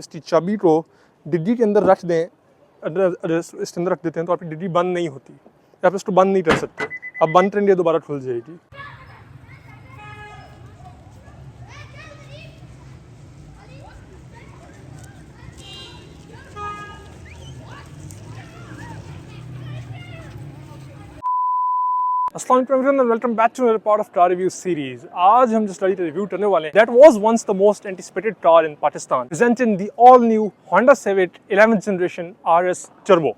इसकी चाबी को डिग्गी के अंदर रख दें, इसके अंदर रख देते हैं तो आपकी डिग्गी बंद नहीं होती, आप इसको बंद नहीं कर सकते। आप बंद करेंगे दोबारा खुल जाएगी। अस्सलाम वालेकुम, welcome back to another part of car review series. आज हम जिस गाड़ी का रिव्यू करने वाले हैं, that was once the most anticipated car in Pakistan, presenting the all new Honda Civic 11th generation RS Turbo।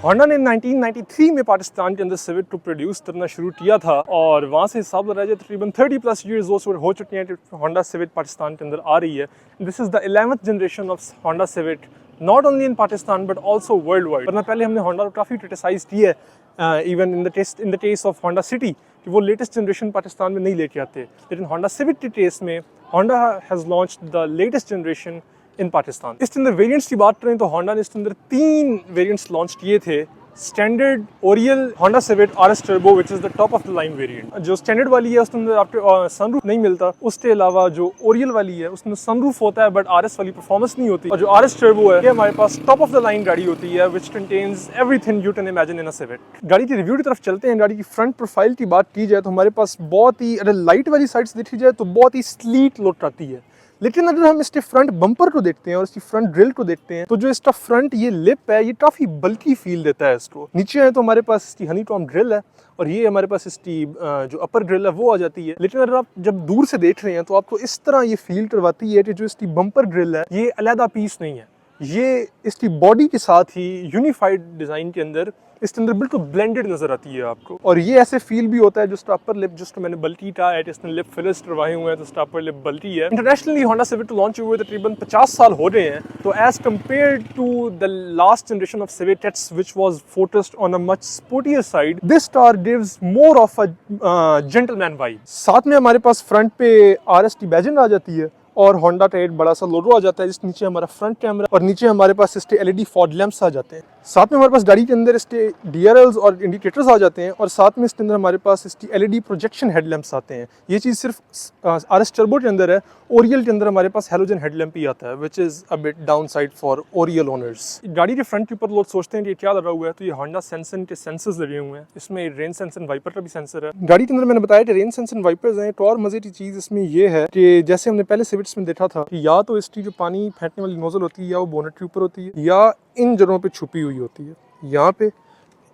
Honda ने 1993 में पाकिस्तान के अंदर सिविक को प्रोड्यूस करना शुरू किया था और वहाँ से हिसाब लगाया जाए तकरीबन 30+ ईयर्स हो चुके हैं कि होंडा सिविक पाकिस्तान के अंदर आ रही है। This is the 11th generation of Honda civic, not only in Pakistan but also world wide. वरना पहले हमने होंडा को काफ़ी क्रिटिसाइज की है, even in the case of Honda city, कि वो लेटेस्ट जनरेशन पाकिस्तान में नहीं लेके आते। लेकिन होंडा सिविक के केस में Honda has launched the latest generation in Pakistan. इसके अंदर वेरिएंट्स की बात करें तो होंडा ने इसके अंदर 3 वेरिएंट्स लॉन्च किए थे। Standard Oryol Honda Civic RS turbo which is the top of the line variant. जो स्टैंडर्ड वाली है उसके अंदर आपको सनरूफ नहीं मिलता। उसके अलावा जो ओरियल वाली है उसमें सनरूफ होता है बट RS वाली परफॉर्मेंस नहीं होती। और जो RS टर्बो है ये हमारे पास टॉप ऑफ द लाइन गाड़ी होती है which contains everything you can imagine in a civic. गाड़ी की रिव्यू की तरफ चलते हैं। गाड़ी की फ्रंट प्रोफाइल की बात की जाए तो हमारे पास बहुत ही, अगर लाइट वाली साइड्स देखी जाए तो बहुत ही स्लीक लुक आती है। लेकिन अगर हम इसके फ्रंट बम्पर को देखते हैं और इसकी फ्रंट ग्रिल को देखते हैं तो जो इसका फ्रंट ये लिप है ये काफ़ी बल्की फील देता है इसको। नीचे है तो हमारे पास इसकी हनीकॉम ग्रिल है और ये हमारे पास इसकी जो अपर ग्रिल है वो आ जाती है। लेकिन अगर आप जब दूर से देख रहे हैं तो आपको इस तरह ये फील करवाती है कि जो इसकी बम्पर ग्रिल है ये अलहदा पीस नहीं है, ये इसकी बॉडी के साथ ही यूनिफाइड डिज़ाइन के अंदर इसके अंदर बिल्कुल ब्लेंडेड नजर आती है आपको। और ये ऐसे फील भी होता है जो अपर लिप जिसको मैंने बल्टी का है, इसने लिप फिलर्स करवाए हुए हैं तो अपर लिप बल्टी है। इंटरनेशनली होंडा सिविक लॉन्च हुए तकरीबन 50 साल हो रहे हैं, तो as compare to the last generation of civics which was focused on a much sportier side, this car gives more of a gentleman vibe. साथ में हमारे पास फ्रंट पे RS की बैजिंग आ जाती है और होंडा का एक बड़ा सा लोगो आ जाता है जिस नीचे हमारा फ्रंट कैमरा और नीचे हमारे पास इसके LED फॉग लैंप्स आ जाते हैं। साथ में हमारे पास गाड़ी के अंदर इसके DRLs और इंडिकेटर्स आ जाते हैं और साथ में इसके अंदर हमारे पास इसकी LED प्रोजेक्शन हेडलैम्प्स आते हैं। ये चीज़ सिर्फ RS टर्बो के अंदर है। ओरियल के अंदर हमारे पास हेलोजन हेडलैम्प ही आता है which is a bit down side for Oryol owners. गाड़ी के फ्रंट के ऊपर लोग सोचते हैं कि क्या लगा हुआ है, तो ये होंडा सेंसन के सेंसर्स लगे हुए हैं। इसमें रेन सेंसन वाइपर का भी सेंसर है। गाड़ी के अंदर मैंने बताया कि रेन सेंसन वाइपर्स हैं। तो और मजे की चीज़ इसमें ये है कि जैसे हमने पहले सिविक्स में देखा था कि या तो इसकी जो पानी फेंकने वाली नोजल होती है या वो बोनट के ऊपर होती है या इन जगहों पे छुपी हुई होती है, यहाँ पे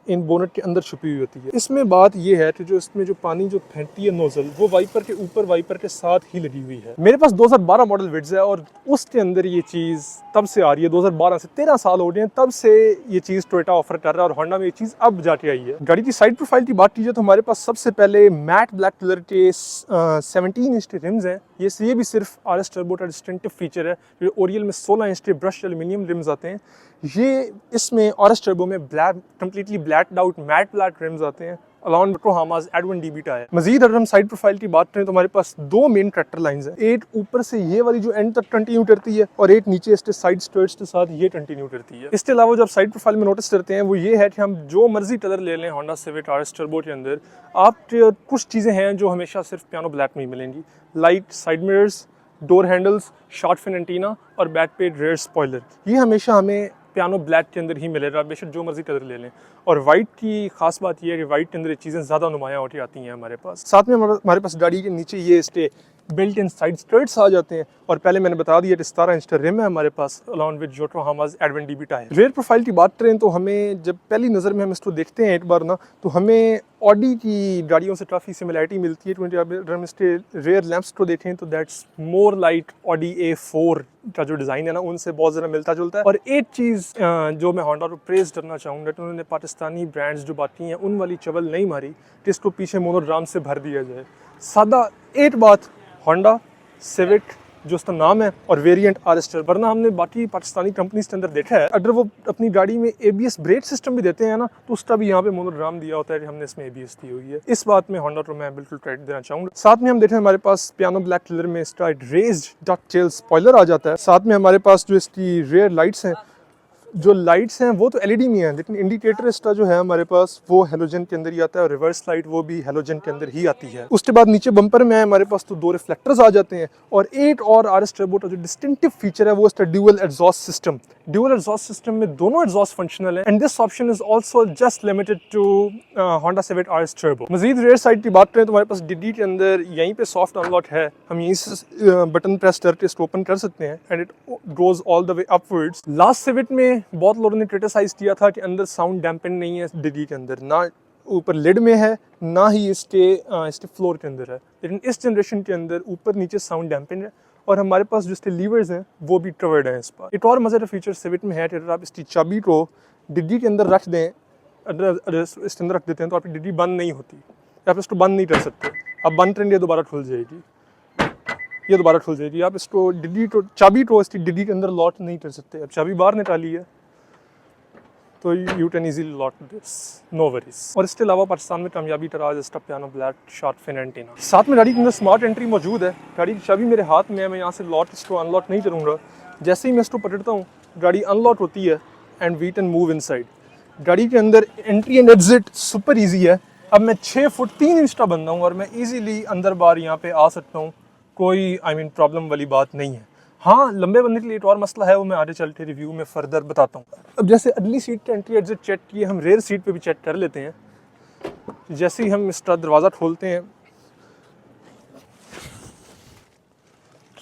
इन बोनट के अंदर छुपी हुई होती है। इसमें बात ये है कि जो इसमें जो पानी जो फेंकती है नोजल वो वाइपर के ऊपर वाइपर के साथ ही लगी हुई है। मेरे पास 2012 मॉडल विड्स है और उसके अंदर ये चीज़ तब से आ रही है। 2012 से 13 साल हो गए हैं तब से ये चीज़ टोयोटा ऑफर कर रहा है और होंडा में ये चीज़ अब जाके आई है। गाड़ी की साइड प्रोफाइल की बात कीजिए तो हमारे पास सबसे पहले मैट ब्लैक कलर के 17 इंच के रिम्स हैं। ये भी सिर्फ RS टर्बो का डिस्टिंक्टिव फीचर है। ओरियल में 16 इंच के ब्रश एल्यूमिनियम रिम्स आते हैं। ये इसमें RS टर्बो में black completely blacked out matte black rims आते हैं। Along Yokohama's Advan DB tyre. Majeed अगर हम साइड प्रोफाइल की बात करें तो हमारे पास 2 मेन ट्रैक्टर लाइंस हैं। एक ऊपर से ये वाली जो एंड तक कंटिन्यू करती है और एक नीचे इसके साइड स्टर्ट्स के साथ ये कंटिन्यू करती है। इसके अलावा जो आप साइड प्रोफाइल में नोटिस करते हैं वो ये है कि हम जो मर्जी कलर ले लें होंडा सिविक RS टर्बो के अंदर, आप कुछ चीज़ें हैं जो हमेशा सिर्फ पियानो ब्लैक में ही मिलेंगी। Light side mirrors, door handles, shark fin antenna और बैक पे रेयर स्पॉइलर, ये हमेशा हमें पियानो ब्लैक के अंदर ही मिलेगा, बेशक जो मर्जी कलर ले लें। और वाइट की खास बात यह है कि वाइट के अंदर ये चीज़ें ज़्यादा नुमायाँ होती आती हैं हमारे पास। साथ में हमारे पास गाड़ी के नीचे ये इसके बिल्ट इन साइड स्टर्ट्स आ जाते हैं और पहले मैंने बता दिया कि 17 इंच का रिम है हमारे पास along with Yokohama's Advan DB tyre. Rear profile की बात करें तो हमें जब पहली नज़र में हम इसको देखते हैं एक बार ना तो हमें ऑडी की गाड़ियों से काफ़ी सिमिलरिटी मिलती है। क्योंकि अगर हम इसके रेयर लैंप्स को देखें तो that's more like Audi A4 का जो डिज़ाइन है ना उनसे बहुत ज़्यादा मिलता जुलता है। और एक चीज़ जो मैं होंडा को प्रेज़ करना चाहूँगा कि उन्होंने पाकिस्तानी ब्रांड्स जो बाकी हैं उन वाली चवल नहीं मारी कि इसको पीछे मोनोग्राम से भर दिया जाए। सादा एक बात होंडा सिविक जो उसका नाम है, और वेरिएंट RS टर्बो। वरना हमने बाकी पाकिस्तानी कंपनीज के अंदर देखा है, अगर वो अपनी गाड़ी में ABS ब्रेक सिस्टम भी देते हैं ना, तो उसका भी यहाँ पे मोनोग्राम दिया होता है कि हमने इसमें ABS दी हुई है। इस बात में होंडा को मैं बिल्कुल क्रेडिट देना चाहूँगा। साथ में हम देखें हमारे पास पियानो ब्लैक कलर में इसका रेज्ड डकटेल स्पॉइलर आ जाता है। साथ में हमारे पास जो इसकी रेयर लाइट्स हैं, जो लाइट्स हैं वो तो LED में हैं, लेकिन इंडिकेटर इसका जो है हमारे पास वो हेलोजन के अंदर ही आता है, और रिवर्स लाइट वो भी हेलोजन के अंदर ही आती है। उसके बाद नीचे बम्पर में है हमारे पास तो 2 रिफ्लेक्टर्स आ जाते हैं, और एक और RS टर्बो का जो डिस्टिंक्टिव फीचर है वो इसका dual exhaust system. Dual exhaust system में दोनों एग्जॉस्ट फंक्शनल है, and this option is also just limited to Honda Civic RS turbo. मजीद रेयर साइड की बात करें तो हमारे पास डिडी के अंदर यहीं पे सॉफ्ट अनलॉक है, हम यहीं से बटन प्रेस करके इसको ओपन कर सकते हैं, and it goes all the way upwards. Last civic में बहुत लोगों ने क्रिटिसाइज किया था कि अंदर साउंड डैम्पन नहीं है डिडी के अंदर, ना ऊपर लिड में है ना ही इसके फ्लोर के अंदर है, लेकिन इस जनरेशन के अंदर ऊपर नीचे साउंड डैम्पन है, और हमारे पास जो इसके लीवर्स हैं वो भी कवर्ड हैं इस पर। एक और मज़ेदार फीचर सिविक में है कि अगर आप इसकी चाबी को डिड्डी के अंदर रख दें, अगर इसके अंदर रख देते हैं तो आपकी डिड्डी बंद नहीं होती, आप इसको बंद नहीं कर सकते। आप बंद करेंगे दोबारा खुल जाएगी, ये दोबारा खुल जाएगी। आप इसको डिड्डी को चाबी को इसकी डिड्डी के अंदर लॉक नहीं कर सकते। अब चाबी बाहर निकाली है तो you can easily lock this, no worries. और इसके अलावा पाकिस्तान में कामयाबी तराज इसका piano black shark fin antenna. साथ में गाड़ी के अंदर स्मार्ट एंट्री मौजूद है। गाड़ी की चाबी मेरे हाथ में है, मैं यहाँ से लॉक इसको अनलॉक नहीं करूँगा। जैसे ही मैं इसको पकड़ता हूँ गाड़ी अनलॉक होती है, and we can move inside. गाड़ी के अंदर entry and exit super easy है। अब मैं 6 फुट 3 इंच का बंदा हूँ, और मैं ईजीली अंदर बाहर यहाँ पे आ सकता हूँ, कोई प्रॉब्लम वाली बात नहीं है। हाँ, लंबे बंदे के लिए एक और मसला है, वो मैं आगे चल के रिव्यू में फर्दर बताता हूँ। अब जैसे अगली सीट के एंट्री एग्जिट चेक किए, हम रेयर सीट पे भी चेक कर लेते हैं। जैसे ही हम इसका दरवाज़ा खोलते हैं,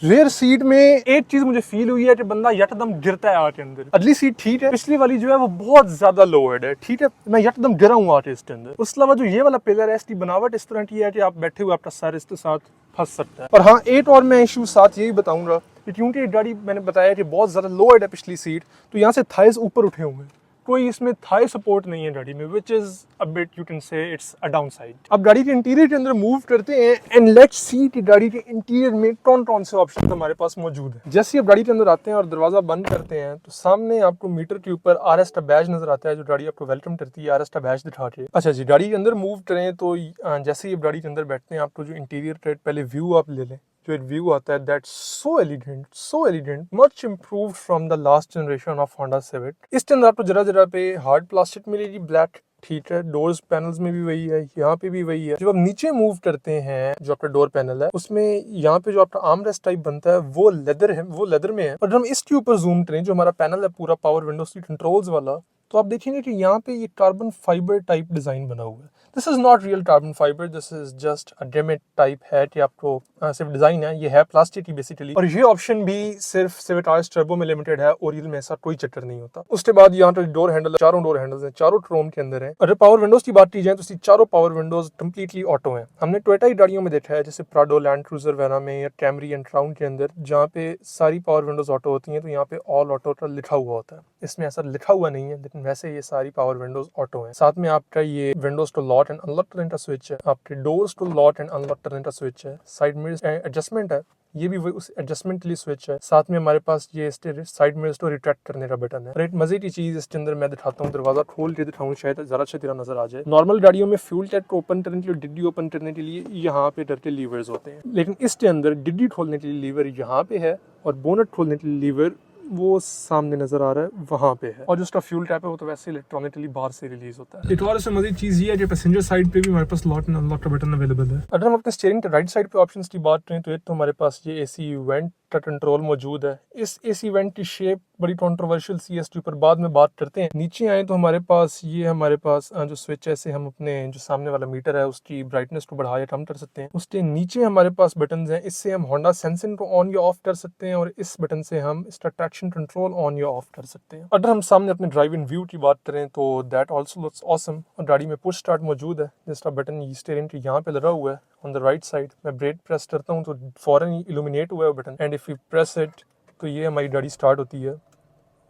रेयर सीट में एक चीज़ मुझे फील हुई है कि बंदा यकदम गिरता है आके अंदर। अगली सीट ठीक है, पिछली वाली जो है वो बहुत ज़्यादा लोअर्ड है, ठीक है, मैं यकदम गिरा हूँ आके इसके अंदर। उसके अलावा जो ये वाला पिलर है, इसकी बनावट इस तरह की है कि आप बैठे हुए आपका सर इसके साथ फंस सकता है। और हाँ, एक और मैं इशू साथ यही बताऊंगा कि क्योंकि ये गाड़ी मैंने बताया कि बहुत ज़्यादा लोअर्ड है पिछली सीट, तो यहाँ से थाइस ऊपर उठे हुए हैं, कोई इसमें थाई सपोर्ट नहीं है गाड़ी में, which is a bit you can say it's a down side. अब गाड़ी के इंटीरियर के अंदर मूव करते हैं, एंड लेट्स सी कि गाड़ी के इंटीरियर में कौन कौन से ऑप्शन हमारे पास मौजूद है। जैसे ही आप गाड़ी के अंदर आते हैं और दरवाज़ा बंद करते हैं, तो सामने आपको मीटर के ऊपर RS का बैज नजर आता है, जो गाड़ी आपको वेलकम करती है RS का बैज दिखा के। अच्छा जी, गाड़ी के अंदर मूव करें तो जैसे ही आप गाड़ी के अंदर बैठते हैं, आपको जो इंटीरियर का पहले व्यू आप ले लें, जो एक व्यू आता है, that's so elegant, much improved from the last generation of Honda civic. इसके अंदर आपको जरा पे हार्ड प्लास्टिक मिलेगी, ब्लैक, ठीक है, डोर्स पैनल्स में भी वही है, यहाँ पे भी वही है। जब आप नीचे मूव करते हैं, जो आपका डोर पैनल है, उसमें यहाँ पे जो आपका आर्म रेस्ट टाइप बनता है वो लेदर है, वो लेदर में है। और हम इसके ऊपर जूम करें, जो हमारा पैनल है पूरा पावर विंडोज की कंट्रोल्स वाला, तो आप देखेंगे कि यहाँ पे ये कार्बन फाइबर टाइप डिजाइन बना हुआ है। This is not real carbon fibre, this is just a dummy type है कि आपको सिर्फ डिजाइन है, ये है प्लास्टिक की बेसिकली। और ये ऑप्शन भी सिर्फ सिविक RS टर्बो में लिमिटेड है, ओरिजिनल में ऐसा कोई चक्कर नहीं होता। उसके बाद यहाँ पे डोर हैंडल, चारों डोर हैंडल्स हैं, चारों क्रोम के अंदर है। अगर पावर विंडोज की बात की जाए तो चारों पावर विंडोज कंप्लीटली ऑटो हैं। हमने टोयोटा की गाड़ियों में देखा है, जैसे प्राडो, लैंड क्रूजर वगैरह में, या कैमरी एंड क्राउन के अंदर, जहाँ पे सारी पावर विंडोज ऑटो होती हैं, तो यहाँ पे ऑल ऑटो का लिखा हुआ होता है। इसमें ऐसा लिखा हुआ नहीं है, लेकिन वैसे ये सारी पावर विंडोज ऑटो हैं। साथ में आपका ये विंडोज को लॉक एंड अनलॉक करने का स्विच है, आपके डोर्स को लॉक एंड अनलॉक करने का स्विच है, साइड मिरर्स एडजस्टमेंट है, ये भी उस एडजस्टमेंट के लिए स्विच है। साथ में हमारे पास ये साइड मिरर्स को रिट्रैक्ट करने का बटन है। और एक मजे की चीज इसके अंदर मैं दिखाता हूँ, दरवाजा खोल के दिखाऊँ, शायद जरा अच्छा तेरा नजर आ जाए। नॉर्मल गाड़ियों में फ्यूल टैंक को ओपन करने के लिए, डिड्डी ओपन करने के लिए यहाँ पे डर के लीवर्स होते हैं, लेकिन इसके अंदर डिड्डी खोलने के लिए लीवर यहाँ पे है, और बोनट खोलने के लिए लीवर वो सामने नजर आ रहा है, वहाँ पे है। और जो उसका फ्यूल टैप है वो तो वैसे इलेक्ट्रॉनिकली बाहर से रिलीज होता है। एक और इसमें मज़ीद चीज़ ये है कि पैसेंजर साइड पे भी हमारे पास लॉक एंड अनलॉक का बटन अवेलेबल है। अगर हम अपने स्टीयरिंग के राइट साइड पे ऑप्शंस की बात करें, तो एक तो हमारे पास ये AC वेंट का कंट्रोल मौजूद है। इस AC वेंट की शेप बड़ी कंट्रोवर्शियल सी है, इसके ऊपर बाद में बात करते हैं। नीचे आए तो हमारे पास जो स्विच है, से हम अपने जो सामने वाला मीटर है उसकी ब्राइटनेस को बढ़ा या कम कर सकते हैं। उसके नीचे हमारे पास बटन हैं, इससे हम होंडा सेंसिंग को ऑन या ऑफ कर सकते हैं, और इस बटन से हम इसका ट्रैक्शन कंट्रोल ऑन या ऑफ कर सकते हैं। अगर हम सामने अपने ड्राइविंग व्यू की बात करें तो दैट ऑल्सो लुक्स ऑसम। और गाड़ी में पुश स्टार्ट मौजूद है, जिसका बटन स्टीयरिंग के यहाँ पे लगा हुआ है ऑन द राइट साइड। मैं ब्रेक प्रेस करता हूँ तो फौरन इल्यूमिनेट हुआ है button, and if you press it तो ये हमारी गाड़ी स्टार्ट होती है,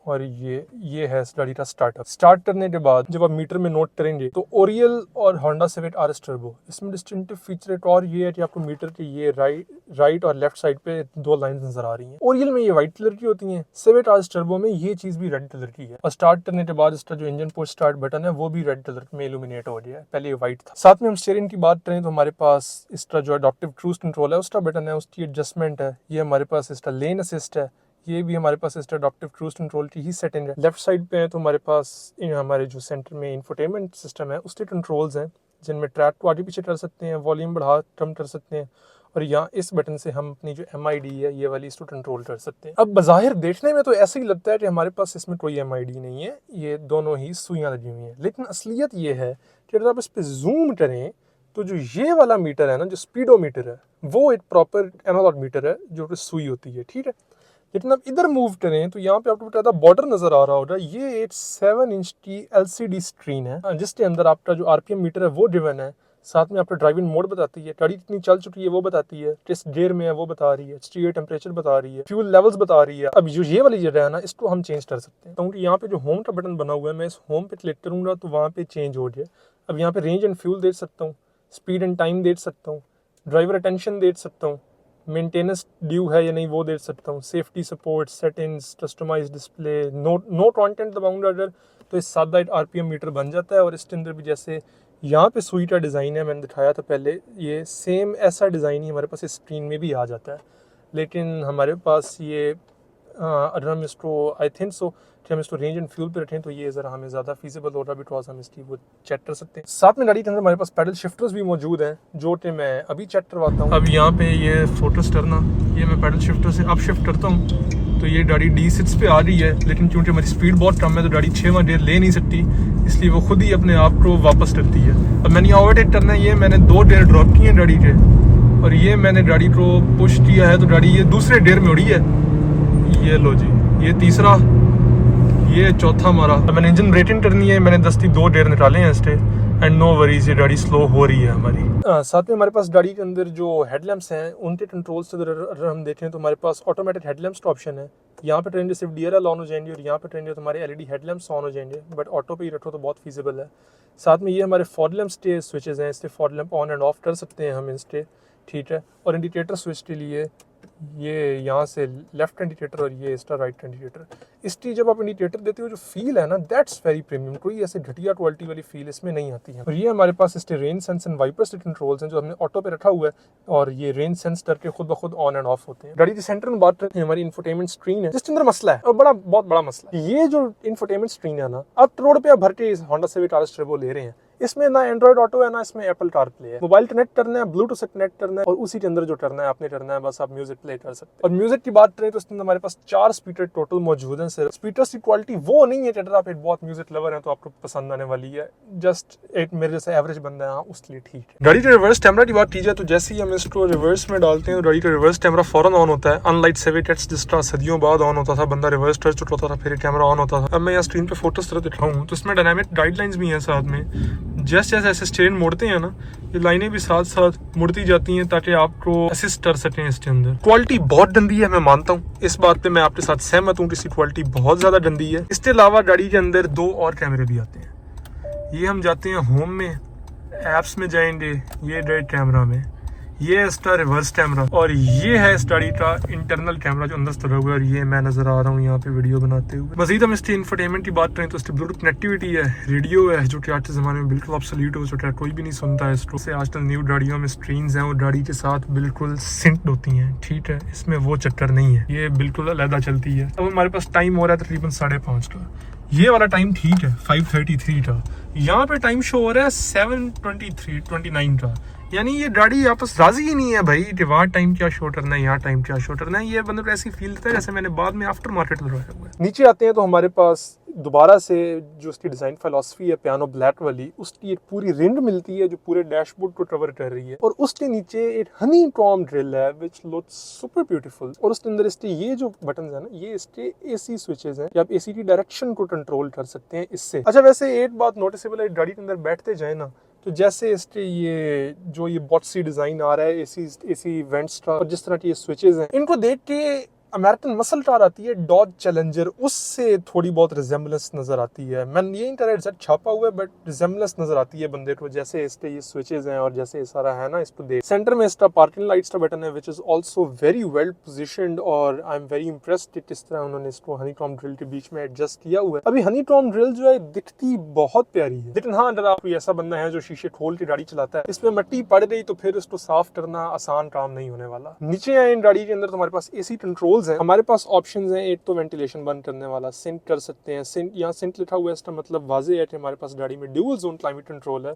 और ये है इस गाड़ी का स्टार्टअप। स्टार्ट करने के बाद जब आप मीटर में नोट करेंगे तो ओरियल और होंडा सिविक आरएस टर्बो, इसमें डिस्टिंक्टिव फीचर एक और ये है कि आपको मीटर के ये राइट और लेफ्ट साइड पे 2 लाइंस नजर आ रही हैं। ओरियल में ये व्हाइट कलर की होती हैं, सिविक आरएस टर्बो में ये चीज भी रेड कलर की है। और स्टार्ट करने के बाद इसका जो इंजन पुश स्टार्ट बटन है वो भी रेड कलर में इल्यूमिनेट हो गया है, पहले ये व्हाइट था। साथ में हम स्टीयरिंग की बात करें तो हमारे पास इसका जो अडॉप्टिव क्रूज कंट्रोल है उसका बटन है, उसकी एडजस्टमेंट है। ये हमारे पास इसका लेन असिस्ट है, ये भी हमारे पास इसका अडॉप्टिव क्रूज कंट्रोल की ही सेटिंग है। लेफ्ट साइड पे है तो हमारे पास हमारे जो सेंटर में इंफोटेनमेंट सिस्टम है उसके कंट्रोल्स हैं, जिनमें ट्रैक को आगे पीछे कर सकते हैं, वॉल्यूम बढ़ा कम कर सकते हैं, और यहाँ इस बटन से हम अपनी जो MID है ये वाली इसको कंट्रोल कर सकते हैं। अब बज़ाहिर देखने में तो ऐसे ही लगता है कि हमारे पास इसमें कोई MID नहीं है, ये दोनों ही सुइयाँ लगी हुई हैं, लेकिन असलियत ये है कि अगर आप इस पर जूम करें तो जो ये वाला मीटर है ना, जो स्पीडोमीटर है, वो एक प्रॉपर एनालॉग मीटर है जो कि सुई होती है, ठीक है। लेकिन आप इधर मूव करें तो यहाँ पे आपको बता बॉर्डर नजर आ रहा होगा, ये एक 7 इंच की LCD स्क्रीन है जिसके अंदर आपका जो RPM मीटर है वो ड्रिवन है। साथ में आपका ड्राइविंग मोड बताती है, गाड़ी कितनी चल चुकी है वो बताती है, किस गियर में है वो बता रही है, एक्सटीरियर टेम्परेचर बता रही है, फ्यूल लेवल्स बता रही है। अब जो ये वाली जगह है ना, इसको हम चेंज कर सकते हैं, क्योंकि यहाँ पे जो होम का बटन बना हुआ है, मैं इस होम पे क्लिक करूंगा तो वहाँ पे चेंज हो जाए। अब यहाँ पे रेंज एंड फ्यूल देख सकता हूँ, स्पीड एंड टाइम देख सकता हूँ, ड्राइवर अटेंशन देख सकता हूँ, मेंटेनेंस ड्यू है या नहीं वो देख सकता हूँ, safety support, settings, customise display, no content दबाऊंगा अगर तो इस सादा RPM मीटर बन जाता है। और इसके अंदर भी जैसे यहाँ पे सुई का डिज़ाइन है, मैंने दिखाया था पहले, ये सेम ऐसा डिज़ाइन ही हमारे पास इस स्क्रीन में भी आ जाता है। लेकिन हमारे पास ये अगर हम इसको आई थिंक सो कि हम इसको रेंज एंड फ्यूल पे रखें तो ये ज़रा हमें ज़्यादा फीजिबल होगा, बिकॉज हम इसकी वो चेक कर सकते हैं। साथ में गाड़ी के अंदर हमारे पास पैडल शिफ्टर्स भी मौजूद हैं जो कि मैं अभी चेक करवाता हूँ। अब यहाँ पे ये फोकस करना, ये मैं पैडल शिफ्टर से अब शिफ्ट करता हूँ तो ये गाड़ी D6 पे आ रही है, लेकिन क्योंकि हमारी स्पीड बहुत कम है तो गाड़ी 6 गेयर ले नहीं सकती, इसलिए वो खुद ही अपने आप को वापस करती है। अब मैंने यहाँ ओवरटेक करना है, ये मैंने 2 गेयर ड्रॉप किए हैं गाड़ी के, और ये मैंने गाड़ी को पुश किया है तो गाड़ी ये दूसरे गेयर में उड़ी है। ये लो जी, ये तीसरा, ये चौथा मारा। अब मैंने इंजन रेटिंग करनी है, मैंने 10 2 गेयर निकाले हैं इसके, एंड नो वरीज, ये गाड़ी स्लो हो रही है हमारी। साथ में हमारे पास गाड़ी के अंदर जो हेडलैम्प्स हैं उनके कंट्रोल से अगर हम देखें तो हमारे पास ऑटोमेटिक हेडलैम्प्स का ऑप्शन है। यहाँ पे ट्रेंड सिर्फ DRL ऑन हो जाएंगे और यहाँ पे ट्रेंड तो हमारे LED हेडलैम्प्स ऑन हो जाएंगे, बट ऑटो पे ही रखो तो बहुत फीजिबल है। साथ में ये हमारे फॉग लैम्प्स के स्विचेस हैं, इससे fog lamp on end of कर सकते हैं हम इसके, ठीक है। और इंडिकेटर स्विच के लिए ये यहाँ से लेफ्ट इंडिकेटर और ये इसका राइट इंडिकेटर, इसकी जब आप इंडिकेटर देते हो जो फील है ना, दैट्स वेरी प्रीमियम, कोई ऐसे घटिया क्वालिटी वाली फील इसमें नहीं आती है। और ये हमारे पास इसके रेंज सेंस एंड वाइपर्स के कंट्रोल्स हैं जो हमने ऑटो पे रखा हुआ है, और ये रेंज सेंस करके खुद ब खुद ऑन एंड ऑफ होते हैं। गाड़ी के सेंटर में बात करते हैं, हमारी इंफोटेनमेंट स्क्रीन है जिसके अंदर मसला है, और बहुत बड़ा मसला है। ये जो इंफोटेनमेंट स्क्रीन है ना, अब रोड पे आप भर के होंडा सिविक आरएस टर्बो ले रहे हैं, इसमें ना एंड्रॉइड ऑटो है ना इसमें एप्पल कारप्ले है। मोबाइल कनेक्ट करना है, ब्लूटूथ से कनेक्ट करना है, और उसी के अंदर जो करना है आपने करना है, बस आप म्यूजिक प्ले कर सकते हैं। और म्यूजिक की बात करें तो इसके अंदर हमारे पास 4 स्पीकर टोटल मौजूद हैं। सिर्फ स्पीकर्स की क्वालिटी वो नहीं है कि अगर आप एक बहुत म्यूजिक लवर हैं तो आपको पसंद आने वाली है, जस्ट एक मेरे जैसे एवरेज बंदा है उसके लिए ठीक है। गाड़ी के रिवर्स कैमरा की बात की जाए तो जैसे ही हम इसको रिवर्स में डालते हैं तो गाड़ी का रिवर्स कैमरा फौरन ऑन होता है, अनलाइक सिविक एक्स जिसका सदियों बाद ऑन होता था, बंदा रिवर्स टच होता था फिर कैमरा ऑन होता था। अब मैं यहाँ स्क्रीन पे फोटोस तरह दिखाऊँ तो इसमें डायनामिक गाइडलाइंस भी हैं साथ में, जैसे ऐसे स्टेयरिंग मोड़ते हैं ना, ये लाइनें भी साथ साथ मुड़ती जाती हैं ताकि आपको असिस्ट कर सकें इसके अंदर। क्वालिटी बहुत गंदी है, मैं मानता हूँ, इस बात पे मैं आपके साथ सहमत हूँ कि इसकी क्वालिटी बहुत ज़्यादा गंदी है। इसके अलावा गाड़ी के अंदर 2 और कैमरे भी आते हैं। ये हम जाते हैं होम में, ऐप्स में जाएंगे, ये डायरेक्ट कैमरा में, ये इसका रिवर्स कैमरा, और ये है इस गाड़ी का इंटरनल कैमरा जो अंदर से लगा हुआ है, और ये मैं नजर आ रहा हूँ यहाँ पे वीडियो बनाते हुए। मजीद हम इसकी इंफोटेनमेंट की बात करें तो इसकी ब्लूटूथ कनेक्टिविटी है, रेडियो है जो कि आज के ज़माने में बिल्कुल ऑब्सोल्यूट हो चुका है, कोई भी नहीं सुनता है इसको। से आजकल न्यू गाड़ियों में स्क्रीन्स हैं और गाड़ी के साथ बिल्कुल सिंक्ड होती हैं, ठीक है, इसमें वो चक्कर नहीं है, ये बिल्कुल अलग चलती है। अब हमारे पास टाइम हो रहा है तकरीबन 5:30 का, ये वाला टाइम ठीक है 5:33 का, यहाँ पे टाइम शो हो रहा है 7:29 का, यानी ये गाड़ी आपस राजी ही नहीं है भाई कि वहाँ टाइम क्या शो करना है, यहाँ टाइम क्या शो करना है। ये बंदे को ऐसी फील देता है जैसे मैंने बाद में आफ्टर मार्केट लगाया हुआ है। नीचे आते हैं तो हमारे पास दोबारा से जो उसकी डिजाइन फिलॉसफी है पियानो ब्लैक वाली, उसकी एक पूरी रिंग मिलती है जो पूरे डैशबोर्ड को कवर कर रही है, और उसके नीचे एक हनी टॉम ड्रिल है विच लुक्स सुपर ब्यूटीफुल, और उसके अंदर इसके ये जो बटन है ना, ये इसके AC स्विचेस हैं, आप AC की डायरेक्शन को कंट्रोल कर सकते हैं इससे। अच्छा, वैसे एक बात नोटिसेबल है, गाड़ी के अंदर बैठते जाए ना तो जैसे इसके ये जो ये बॉक्सी डिजाइन आ रहा है AC वेंट्स का, और जिस तरह के ये स्विचेस हैं, इनको देख के अमेरिकन मसल कार आती है डॉज चैलेंजर, उससे थोड़ी बहुत रिजेम्बलेंस नजर आती है। मैंने ये इंटरनेट सेट छापा हुआ है बट रिजेम्बलेंस नजर आती है बंदे को, जैसे इस पे ये स्विचेस हैं और जैसे सारा है ना इस पे देख। सेंटर में इसका पार्किंग लाइट्स का बटन है which is also very well positioned और आई एम वेरी इंप्रेस्ड किस तरह उन्होंने इसको हनीकॉम ड्रिल के बीच में एडजस्ट किया हुआ है। अभी हनीकॉम ड्रिल जो है दिखती बहुत प्यारी है, लेकिन हाँ अगर आप कोई ऐसा बंदा है जो शीशे खोल के गाड़ी चलाता है, इसमें मिट्टी पड़ गई तो फिर इसको साफ करना आसान काम नहीं होने वाला। नीचे आए इन गाड़ी के अंदर तुम्हारे पास एसी कंट्रोल्स हैं, हमारे पास ऑप्शंस हैं। एक तो वेंटिलेशन बंद करने वाला, सिंक कर सकते हैं। सिंक, यहाँ सिंक लिखा हुआ है इसका मतलब वाज़ेह है कि हमारे पास गाड़ी में ड्यूल जोन क्लाइमेट कंट्रोल है,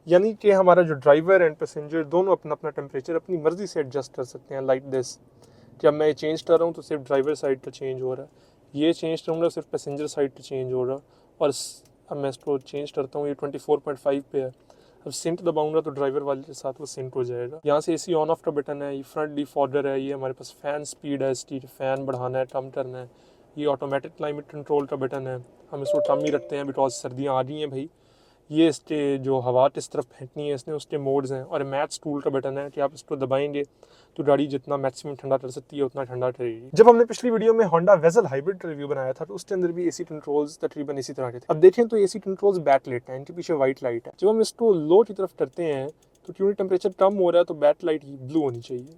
यानी कि हमारा जो ड्राइवर एंड पैसेंजर दोनों अपना अपना टेम्परेचर अपनी मर्जी से एडजस्ट कर सकते हैं। लाइक दिस, जब मैं ये चेंज कर रहा हूँ तो सिर्फ ड्राइवर साइड का चेंज हो रहा है, ये चेंज करूँगा सिर्फ पैसेंजर साइड का चेंज हो रहा है। और अब मैं इसको चेंज करता हूँ, ये 24.5 पे है। अब सिंक दबाऊंगा तो ड्राइवर वाले के साथ वो सिंक हो जाएगा। यहाँ से एसी ऑन ऑफ का बटन है, ये फ्रंट डिफॉर्डर है, ये हमारे पास फैन स्पीड है, इसकी फैन बढ़ाना है कम करना है। ये ऑटोमेटिक क्लाइमेट कंट्रोल का बटन है, हम इसको कम ही रखते हैं बिकॉज सर्दियाँ आ रही हैं भाई। ये इसके जो हवा किस तरफ फेंकनी है इसने उसके मोड्स हैं। और मैच टूल का बटन है कि आप इसको दबाएंगे तो गाड़ी जितना मैक्सिमम ठंडा कर सकती है उतना ठंडा करेगी। जब हमने पिछली वीडियो में होंडा वेजल हाइब्रिड का रिव्यू बनाया था तो उसके अंदर भी एसी कंट्रोल्स तकरीबन इसी तरह के थे। अब देखें तो एसी कंट्रोल्स बैक लाइट है, इनके पीछे व्हाइट लाइट है। जब हम इसको लो की तरफ करते हैं तो क्योंकि टेम्परेचर कम हो रहा है तो बैक लाइट ही ब्लू होनी चाहिए,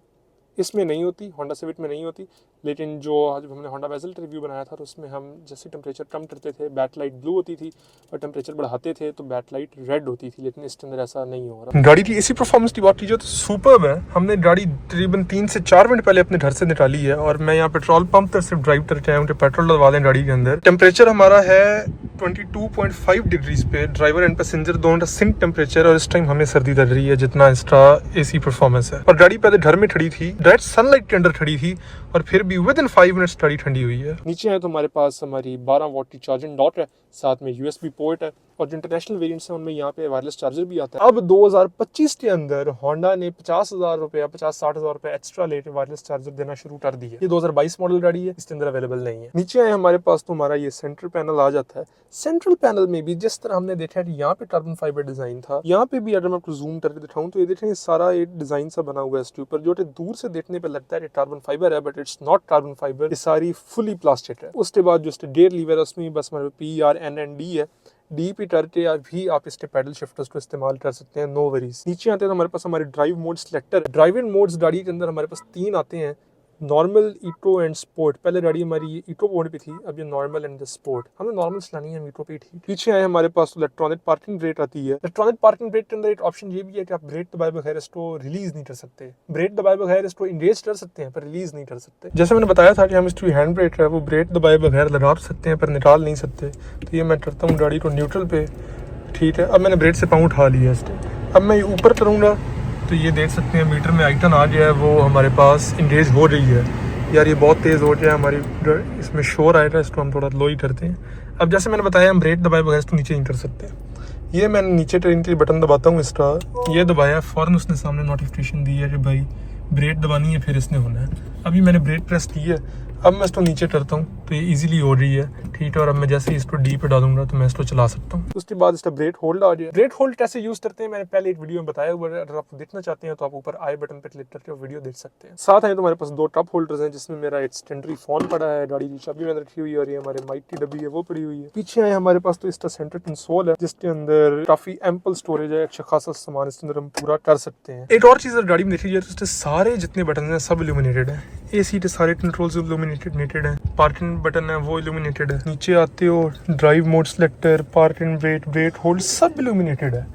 इसमें नहीं होती, होंडा सिविक में नहीं होती। लेकिन जो जब हमने होंडा वेजल का रिव्यू बनाया था तो उसमें हम जैसे टेम्परेचर कम करते थे बैक लाइट ब्लू होती थी और टेम्परेचर बढ़ाते थे तो बैक लाइट रेड होती थी, लेकिन इसके अंदर ऐसा नहीं हो रहा। गाड़ी की एसी परफॉर्मेंस की बात कीजिए तो सुपर्ब है। हमने गाड़ी तकरीबन 3 से 4 मिनट पहले अपने घर से निकाली है और मैं यहाँ पेट्रोल पंप तक सिर्फ ड्राइव करके आया हूँ, पेट्रोल डलवा दें गाड़ी के अंदर। टेम्परेचर हमारा है 22.5 डिग्रीज पे, ड्राइवर एंड पैसेंजर दोनों का सिंक टेम्परेचर, और इस टाइम हमें सर्दी लग रही है जितना इसका एसी परफॉर्मेंस है। और गाड़ी पहले घर में खड़ी थी, डायरेक्ट सनलाइट के अंदर खड़ी थी और फिर भी विद इन 5 मिनट्स गाड़ी ठंडी हुई है। नीचे है तो हमारे पास हमारी 12 वॉट की चार्जिंग डॉट है, साथ में यूएसबी पोर्ट है और जो इंटरनेशनल वेरिएंट्स हैं उनमें यहाँ पे वायरलेस चार्जर भी आता है। अब 2025 के अंदर होंडा ने 50,000 रुपया 50-60,000 रुपये एक्स्ट्रा लेके वायरलेस चार्जर देना शुरू कर दिया। ये 2022 मॉडल गाड़ी है, इसके अंदर अवेलेबल नहीं है। नीचे आए हमारे पास तो हमारा ये सेंट्रल पैनल आ जाता है। सेंट्रल पैनल में भी जिस तरह हमने देखा कि यहाँ पे कार्बन फाइबर डिजाइन था, यहाँ पे भी अगर मैं आपको जूम करके दिखाऊं तो ये देखें सारा एक डिजाइन सा बना हुआ है इसके ऊपर, जो दूर से देखने पे लगता है कार्बन फाइबर है but it's not carbon fibre, ये सारी फुली प्लास्टिक है। उसके बाद जो इसके गेयर लीवर है उसमें बस हमारे PRNND है, डी पे करके भी आप इसके पैडल शिफ्टर्स को इस्तेमाल कर सकते हैं, नो वरीज। नीचे आते हैं तो हमारे पास हमारे drive mode selector, driving modes गाड़ी के अंदर हमारे पास 3 आते हैं, नॉर्मल, इको एंड स्पोर्ट। पहले गाड़ी हमारी ये इको मोड पे थी, अब ये नॉर्मल एंड स्पोर्ट। हमने नॉर्मल चलानी है, हम इको पे थी। पीछे आए हमारे पास इलेक्ट्रॉनिक पार्किंग ब्रेक आती है। इलेक्ट्रॉनिक पार्किंग ब्रेक के अंदर एक ऑप्शन ये भी है कि आप ब्रेक दबाए बगैर इसको रिलीज नहीं कर सकते, ब्रेक दबाए बगैर इसको इंगेज कर सकते हैं पर रिलीज नहीं कर सकते। जैसे मैंने बताया था कि हम इसकी हैंड ब्रेक है वो ब्रेक दबाए बगैर लगा सकते हैं पर निकाल नहीं सकते। तो ये मैं करता हूँ गाड़ी को न्यूट्रल पे, ठीक है। अब मैंने ब्रेक से पाँव उठा लिया इसके, अब मैं ऊपर करूँगा तो ये देख सकते हैं मीटर में आइकन आ गया है, वो हमारे पास इंगेज हो रही है। यार ये बहुत तेज़ हो गया है, हमारी इसमें शोर आएगा, इसको हम थोड़ा लो ही करते हैं। अब जैसे मैंने बताया हम ब्रेक दबाए बगैर इसको नीचे नहीं कर सकते। ये मैंने नीचे ट्रेन के बटन दबाता हूँ इसका, ये दबाया फ़ौरन उसने सामने नोटिफिकेशन दी है कि भाई ब्रेक दबानी है, फिर इसने होना है। अभी मैंने ब्रेक प्रेस की है, अब मैं इसको नीचे करता हूँ तो ये इजीली हो रही है, ठीक है। और अब मैं जैसे ही इसको डी पे डालूंगा तो मैं इसको चला सकता हूँ। उसके बाद इसका ब्रेक होल्ड आ गया। ब्रेक होल्ड कैसे यूज़ करते हैं मैंने पहले एक वीडियो में बताया हुआ है, अगर आप देखना चाहते हैं तो आप ऊपर आई बटन पर क्लिक करके वीडियो देख सकते हैं। साथ है तो हमारे पास 2 टॉप होल्डर्स हैं जिसमें मेरा एक स्टैंडरी फोन पड़ा है, गाड़ी की चाबी मैंने रखी हुई है और ये हमारे माइक की डब्बी है वो पड़ी हुई है। पीछे आए हमारे पास तो इसका सेंटर कंसोल है जिसके अंदर काफी एम्पल स्टोरेज है, अच्छा खासा सामान इसके अंदर हम पूरा कर सकते हैं। एक और चीज़ अगर गाड़ी में देखी जाए तो इसके सारे जितने बटन हैं सब इल्यूमिनेटेड है, एसी के सारे कंट्रोल्स इल्यूमिनेटेड हैं, पार्किंग बटन है वो इल्यूमिनेटेड है। नीचे आते हो drive mode selector, parking brake, brake hold सब इल्यूमिनेटेड है।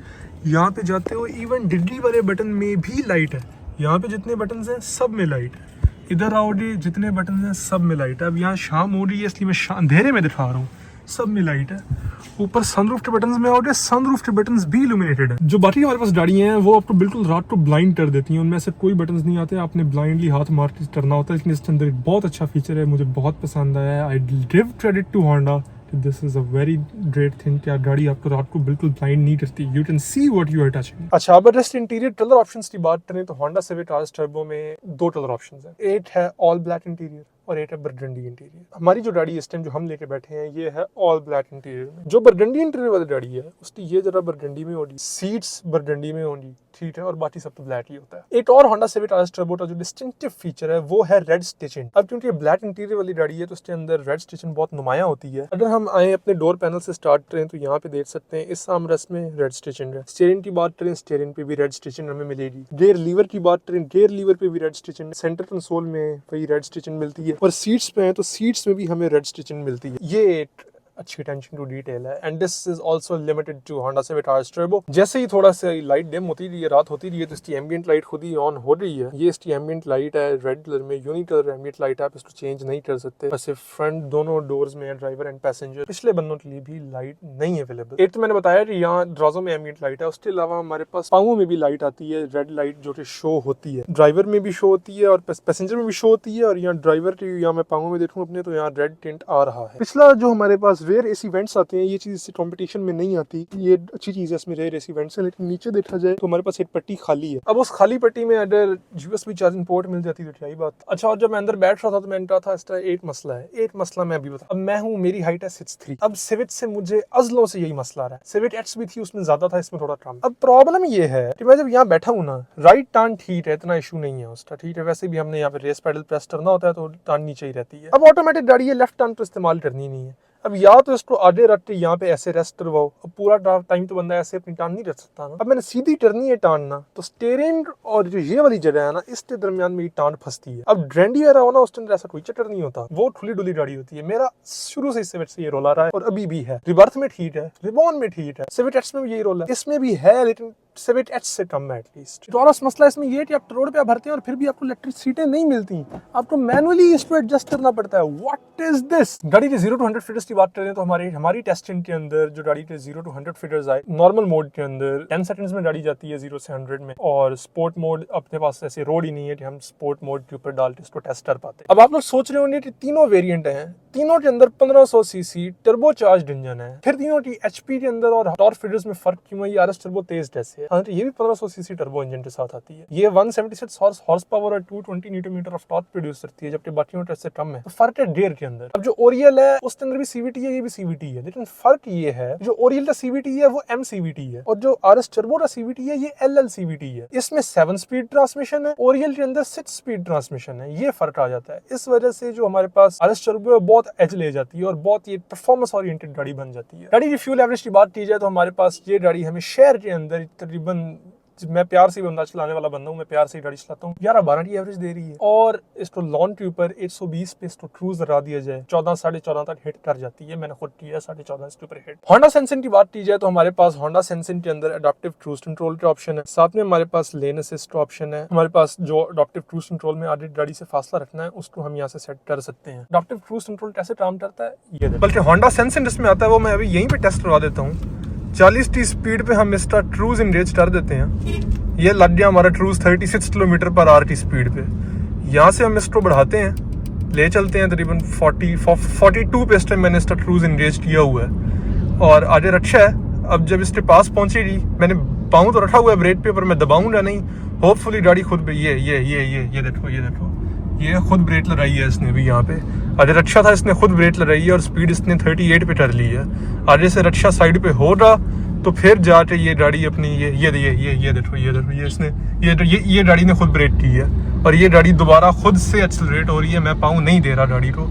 यहाँ पे जाते हो इवन डिग्री वाले बटन में भी लाइट है, यहाँ पे जितने बटन हैं सब में लाइट है। इधर आओगे जितने बटन हैं सब में लाइट है। अब यहाँ शाम हो रही है इसलिए मैं अंधेरे में दिखा रहा हूँ, सब में लाइट है। ऊपर सनरूफ के बटन्स में आओगे, सनरूफ के बटन्स भी इल्यूमिनेटेड है। जो बाकी हमारे पास गाड़ियाँ हैं वो आपको बिल्कुल रात को ब्लाइंड कर देती हैं, उनमें से कोई बटन्स नहीं आते, आपने ब्लाइंडली हाथ मार के करना होता है। लेकिन इसके अंदर एक बहुत अच्छा फीचर है, मुझे बहुत पसंद आया है। I give credit to Honda, this is a very great thing कि गाड़ी आपको रात को बिल्कुल ब्लाइंड नहीं करती, you can see what you are touching. अच्छा, अब जस्ट इंटीरियर कलर ऑप्शंस की बात करें तो होंडा सिविक आरएस टर्बो में 2 कलर ऑप्शंस हैं। एक है ऑल ब्लैक इंटीरियर, और एक है बरगंडी इंटीरियर। हमारी जो गाड़ी इस टाइम जो हम लेके बैठे हैं ये है ऑल ब्लैक इंटीरियर में। जो बरगंडी इंटीरियर वाली गाड़ी है उसकी ये जरा बरगंडी में होगी, सीट्स बरगंडी में होंगी, ठीक है, और बाकी सब तो ब्लैक ही होता है। एक और होंडा सिविक RS टर्बो का जो डिस्टिंक्टिव फीचर है वो है रेड स्टिचिंग। अब क्योंकि ये ब्लैक इंटीरियर वाली गाड़ी है तो उसके अंदर रेड स्टिचिंग बहुत नुमाया होती है। अगर हम आए अपने डोर पैनल से स्टार्ट करें तो यहाँ पे देख सकते हैं इस आर्मरेस्ट में रेड स्टिचिंग है। स्टीयरिंग की बात करें, स्टीयरिंग पे भी रेड स्टिचिंग हमें मिलेगी। गियर लीवर की बात करें, गियर लीवर पे भी रेड स्टिचिंग, सेंटर कंसोल में वही रेड स्टिचिंग मिलती है, और सीट्स पे है तो सीट्स में भी हमें रेड स्टिचिंग मिलती है। ये एक अच्छी अटेंशन टू डिटेल है। And this is also limited to Honda Civic RS turbo. जैसे ही थोड़ा सा लाइट डिम होती रही है, रात होती रही है, तो इसकी एम्बिएंट लाइट खुद ही ऑन हो रही है। ये इसकी एम्बिएंट लाइट है, रेड कलर में, यूनिक कलर एम्बिएंट लाइट है, आप इसको चेंज नहीं कर सकते। बस सिर्फ फ्रंट दोनों डोर्स में है, ड्राइवर एंड पैसेंजर। पिछले बंदों के लिए भी लाइट नहीं है अवेलेबल। एक तो मैंने बताया कि यहाँ ड्राजो में एम्बिएंट लाइट है, उसके अलावा हमारे पास पाँवों में भी लाइट आती है, रेड लाइट जो कि शो होती है, ड्राइवर में भी शो होती है और पैसेंजर में भी शो होती है। और यहाँ ड्राइवर की, यहाँ मैं पाँवों में देखूँ अपने, तो यहाँ रेड टिंट आ रहा है। पिछला जो हमारे पास रेयर एसी वेंट्स आते हैं, ये चीज इससे कंपटीशन में नहीं आती, ये अच्छी चीज है इसमें रेयर एसी वेंट्स है। लेकिन नीचे देखा जाए तो हमारे पास एक पट्टी खाली है। अब उस खाली पट्टी में अगर USB चार्जिंग पोर्ट मिल जाती तो क्या ही बात। अच्छा, और जब मैं अंदर बैठ रहा था तो मैंने कहा था इसका एक मसला है। एक मसला मैं अभी बता, अब मैं हूँ, मेरी हाइट है 6'3". अब सिविक से मुझे अज़लों से यही मसला रहा है। सिविक एक्स भी थी, उसमें ज्यादा था, इसमें थोड़ा कम। अब प्रॉब्लम ये है कि मैं जब यहाँ बैठा हूँ ना, राइट टर्न ठीक है, इतना इशू नहीं है उसका, ठीक है। वैसे भी हमने यहाँ पे रेस पेडल प्रेस करना होता है तो टर्न नीचे ही रहती है। अब ऑटोमेटिक गाड़ी है, लेफ्ट टर्न तो इस्तेमाल करनी नहीं है। अब या तो इसको आधे रख के यहाँ पे ऐसे रेस्ट करवाओ, अब पूरा टाइम तो बंदा ऐसे अपनी टांग नहीं रख सकता ना। अब मैंने सीधी टर्नी है टांग ना, तो स्टीयरिंग और जो ये वाली जगह है ना, इसके दरमियान मेरी टांग फंसती है। अब ड्रेंडी वाला हो ना, उस टाइम ऐसा कोई चक्कर नहीं होता, वो खुली डुली गाड़ी होती है। मेरा शुरू से इस सिविक से ये रोल आ रहा है और अभी भी है। रिवर्स में ठीक है, रिबॉन में ठीक है, सिविक एक्स में भी यही रोल है, इसमें भी है, लेकिन सिविक एच से कम है एटलीस्ट। तो और मसला इसमें ये कि आप रोड पे भरते हैं और फिर भी आपको इलेक्ट्रिक सीटें नहीं मिलती, आपको मैनुअली इसको एडजस्ट करना पड़ता है। What is this. गाड़ी के 0 to 100 फीटर्स की बात करें तो हमारी टेस्टिंग के अंदर जो गाड़ी के 0 to 100 फीटर्स आए, नॉर्मल मोड के अंदर 10 सेकंड्स में गाड़ी जाती है 0 से 100 में। और स्पोर्ट मोड अपने पास ऐसे रोड ही नहीं है कि हम स्पोर्ट मोड के ऊपर डाल के इसको टेस्ट कर पाते। अब आप लोग सोच रहे होंगे कि तीनों वेरिएंट हैं, तीनों के अंदर 1500 सीसी टर्बो चार्ज इंजन है, फिर तीनों की HP के अंदर और टॉर्क फीटर्स में फर्क क्यों है। ये RS टर्बो तेज जैसे है, ये भी 1500 सीसी टर्बो इंजन के साथ आती है। ये 176 हॉर्स पावर और 220 newton metre of torque produce करती है, जबकि बाकियों से कम है। तो फर्क है डेयर के अंदर। अब जो ओरियल है उसके अंदर भी CVT है, ये भी CVT है, लेकिन फर्क ये है जो ओरियल का CVT है वो MCVT है और जो RS टर्बो का CVT है ये LLCVT है। इसमें 7 स्पीड ट्रांसमिशन है, ओरियल के अंदर 6 स्पीड ट्रांसमिशन है। ये फर्क आ जाता है। इस वजह से जो हमारे पास RS टर्बो है बहुत एज ले जाती है और बहुत ये परफॉर्मेंस ओरिएंटेड गाड़ी बन जाती है। गाड़ी की फ्यूल एवरेज की बात की जाए तो हमारे पास ये गाड़ी हमें शहर के अंदर तकरीबन, मैं प्यार से बंदा चलाने वाला बंदा हूँ, मैं प्यार से गाड़ी चलाता हूँ, 11-12 की एवरेज दे रही है। और इसको लॉन के ऊपर 120 पे इसको क्रूज लगा दिया जाए 14-14.5 तक हिट कर जाती है। मैंने खुद किया 14.5 इसके ऊपर हिट। होंडा सेंसिंग की बात की जाए तो हमारे पास होंडा सेंसिंग के अंदर अडैप्टिव क्रूज कंट्रोल का ऑप्शन है, साथ में हमारे पास लेन असिस्ट ऑप्शन है। हमारे पास जो अडैप्टिव क्रूज कंट्रोल में आगे गाड़ी से फासला रखना है उसको हम यहाँ से सेट कर सकते हैं। अडैप्टिव क्रूज कंट्रोल कैसे काम करता है ये, बल्कि होंडा सेंसिंग जिसमें आता है वो मैं अभी यहीं पे टेस्ट करवा देता हूँ। 40 की स्पीड पे हम इसका क्रूज इंगेज कर देते हैं। ये लग गया हमारा क्रूज 36 किलोमीटर/आवर की स्पीड पे। यहाँ से हम इसको बढ़ाते हैं, ले चलते हैं तकरीबन 42 पे इस टाइम मैंने इसका क्रूज इंगेज किया हुआ है और आगे रक्षा है। अब जब इसके पास पहुंचेगी, मैंने पाँव तो रखा हुआ है ब्रेक पे पर मैं दबाऊंगा नहीं, होपफुली गाड़ी खुद पे ये देखो ये खुद ब्रेक लगाई है इसने भी। यहाँ पे आगे रक्षा था, इसने खुद ब्रेक लगाई है और स्पीड इसने 38 पे कर ली है। आगे से रक्षा साइड पे होगा तो फिर जाके ये गाड़ी अपनी ये देखो ये इसने ये गाड़ी ने खुद ब्रेक की है और ये गाड़ी दोबारा खुद से एक्सेलरेट हो रही है। मैं पाँव नहीं दे रहा गाड़ी को।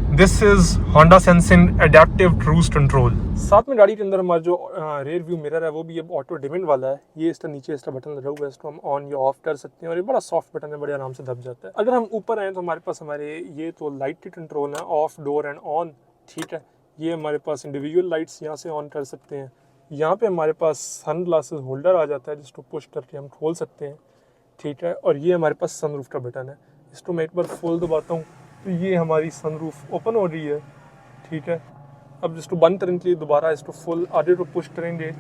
This is Honda sensing adaptive cruise control. साथ में गाड़ी के अंदर हमारा जो रेयर व्यू मिरर है वो भी अब ऑटो डिमिंग वाला है। ये इसका नीचे इसका बटन लगा हुआ है, इसको हम ऑन या ऑफ कर सकते हैं और ये बड़ा सॉफ्ट बटन है, बड़े आराम से दब जाता है। अगर हम ऊपर आए तो हमारे पास हमारे ये तो लाइट के कंट्रोल है, ऑफ, डोर एंड ऑन, ठीक है। ये हमारे पास इंडिविजुअल लाइट्स यहाँ से ऑन कर सकते हैं। यहाँ पे हमारे पास सन ग्लासेस होल्डर आ जाता है जिसको पुश करके हम खोल सकते हैं, ठीक है। और ये हमारे पास सनरूफ का बटन है, इसको मैं एक बार फुल दबाता हूँ तो ये हमारी सनरूफ ओपन हो रही है, ठीक है। अब इसको बंद करने के लिए दोबारा इसको फुल आगे को पुश करेंगे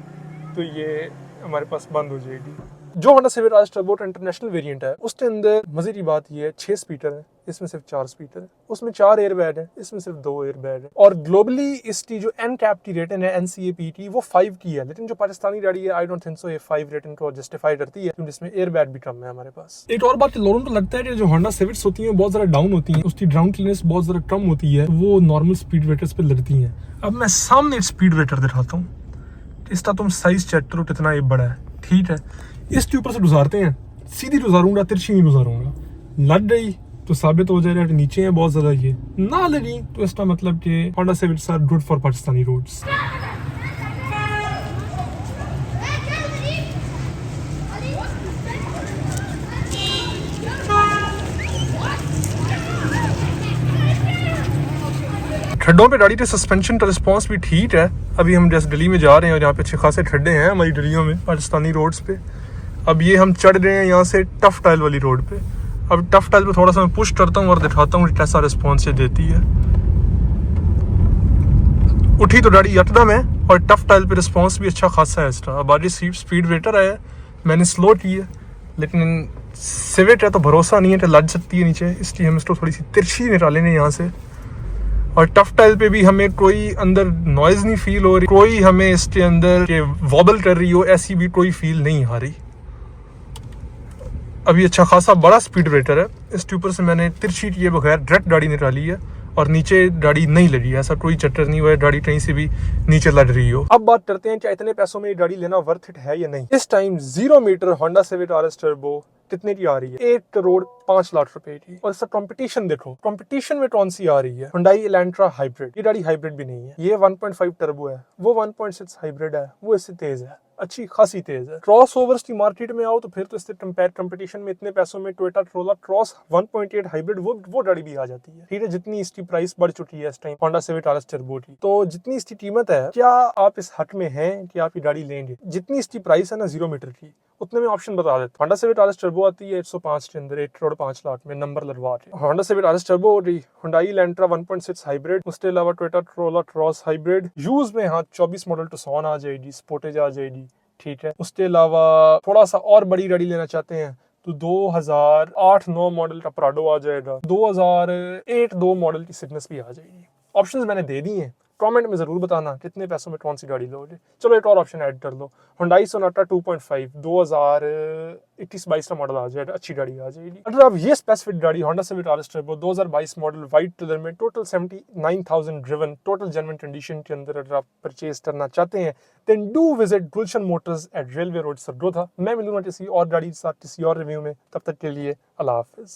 तो ये हमारे पास बंद हो जाएगी। जो Honda Civic RS Turbo international variant है उसके अंदर मजे की बात ये है 6 स्पीकर है, इसमें सिर्फ 4 स्पीकर है, उसमें 4 एयर बैग है, इसमें सिर्फ 2 एयर बैग है। और ग्लोबली इसकी जो NCAP की रेटिंग है NCAP वो 5 की है, लेकिन जो पाकिस्तानी गाड़ी है आई डोंट थिंक सो ये 5 रेटिंग को जस्टिफाई करती है, क्योंकि इसमें एयर बैग भी कम है हमारे पास। एक और बात लोगों को लगता है कि जो Honda Civics होती है बहुत ज्यादा डाउन होती है, उसकी ग्राउंड क्लीयरेंस बहुत ज्यादा कम होती है, वो नॉर्मल स्पीड ब्रेकर्स पे लगती है। अब मैं सामने स्पीड ब्रेकर दिखाता हूँ, इसका तुम साइज चेक करो कितना ये बड़ा है, ठीक है। इसके ऊपर से गुजारते हैं, सीधी गुजारूंगा, तिरछी नहीं गुजारूंगा। लग गई तो साबित हो जाएगा कि नीचे है बहुत ज्यादा, ये ना लगी तो इसका मतलब कि Honda Civics are good for Pakistani roads. खड्डों पे गाड़ी के सस्पेंशन का रिस्पॉन्स भी ठीक है। अभी हम जिस गली में जा रहे हैं और यहाँ पे अच्छे खासे खड्डे हैं हमारी गलियों में पाकिस्तानी रोड्स पे। अब ये हम चढ़ रहे हैं यहाँ से टफ टाइल वाली रोड पे। अब टफ टाइल पे थोड़ा सा मैं पुश करता हूँ और दिखाता हूँ कैसा रिस्पॉन्स ये देती है। उठी तो गाड़ी यकदम है और टफ टाइल पे रिस्पॉन्स भी अच्छा खासा है इसका। अब आगे स्पीड वेटर है, मैंने स्लो की है, लेकिन सिविक है तो भरोसा नहीं है कि लग सकती है नीचे, इसलिए हम इसको थोड़ी सी तिरछी निकालेंगे यहाँ से। और टफ टाइल पे भी हमें कोई अंदर नॉइज नहीं फील हो रही, कोई हमें इसके अंदर के वॉबल कर रही हो ऐसी भी कोई फील नहीं आ रही। अभी अच्छा खासा बड़ा स्पीड ब्रेकर है, इसके ऊपर से मैंने तिरछी किए बगैर डायरेक्ट गाड़ी निकाली है और नीचे गाड़ी नहीं लगी है, ऐसा कोई चक्कर नहीं हुआ है गाड़ी कहीं से भी नीचे लग रही हो। अब बात करते हैं कि इतने पैसों में ये गाड़ी लेना वर्थ इट है या नहीं। इस time 0 metre Honda Civic RS Turbo कितने की आ रही है? 1 करोड़ 5 लाख रुपए की। और इसका कंपटीशन देखो, कंपटीशन में कौन सी आ रही है? Hyundai Elantra hybrid. ये गाड़ी हाइब्रिड भी नहीं है, ये 1.5 टर्बो है, वो 1.6 हाइब्रिड है, वो इससे तेज है, अच्छी खासी तेज है। क्रॉस ओवर्स की मार्केट में आओ तो फिर तो इससे कंपटीशन में इतने पैसों में टोयोटा Corolla क्रॉस 1.8 हाइब्रिड वो गाड़ी भी आ जाती है, ठीक है। जितनी इसकी प्राइस बढ़ चुकी है इस time Honda Civic RS Turbo की, तो जितनी इसकी कीमत है, क्या आप इस हक में हैं कि आप ये गाड़ी लेंगे? जितनी इसकी प्राइस है ना 0 मीटर की, उतने में ऑप्शन बता देते। Honda Civic RS Turbo आती है 105 के अंदर, 1 करोड़ 5 लाख में नंबर लगवा के। Honda Civic RS Turbo हो रही, Hyundai Elantra 1.6 हाइब्रिड, उसके अलावा Toyota Corolla cross hybrid use में, हाँ 24 मॉडल Tucson आ जाएगी, Sportage आ जाएगी, ठीक है। उसके अलावा थोड़ा सा और बड़ी गाड़ी लेना चाहते हैं तो 2008-9 मॉडल का Prado आ जाएगा, 2008-2 मॉडल की Cygnus भी आ जाएगी। ऑप्शंस मैंने दे दिए हैं, कमेंट में जरूर बताना कितने पैसों में कौन सी गाड़ी लोगे। चलो एक और ऑप्शन ऐड कर लो, Hyundai Sonata 2.5 2021-22 का मॉडल आ जाएगा, अच्छी गाड़ी आ जाएगी। अगर आप ये स्पेसिफिक गाड़ी Honda Civic RS Turbo 2022 model white colour में total 79,000 driven total genuine condition के अंदर अगर आप परचेज करना चाहते हैं, then do visit Gulshan Motors at Railway Road Sargodha. मैं मिलूंगा किसी और गाड़ी के साथ किसी और रिव्यू में, तब तक के लिए अल्लाह हाफिज।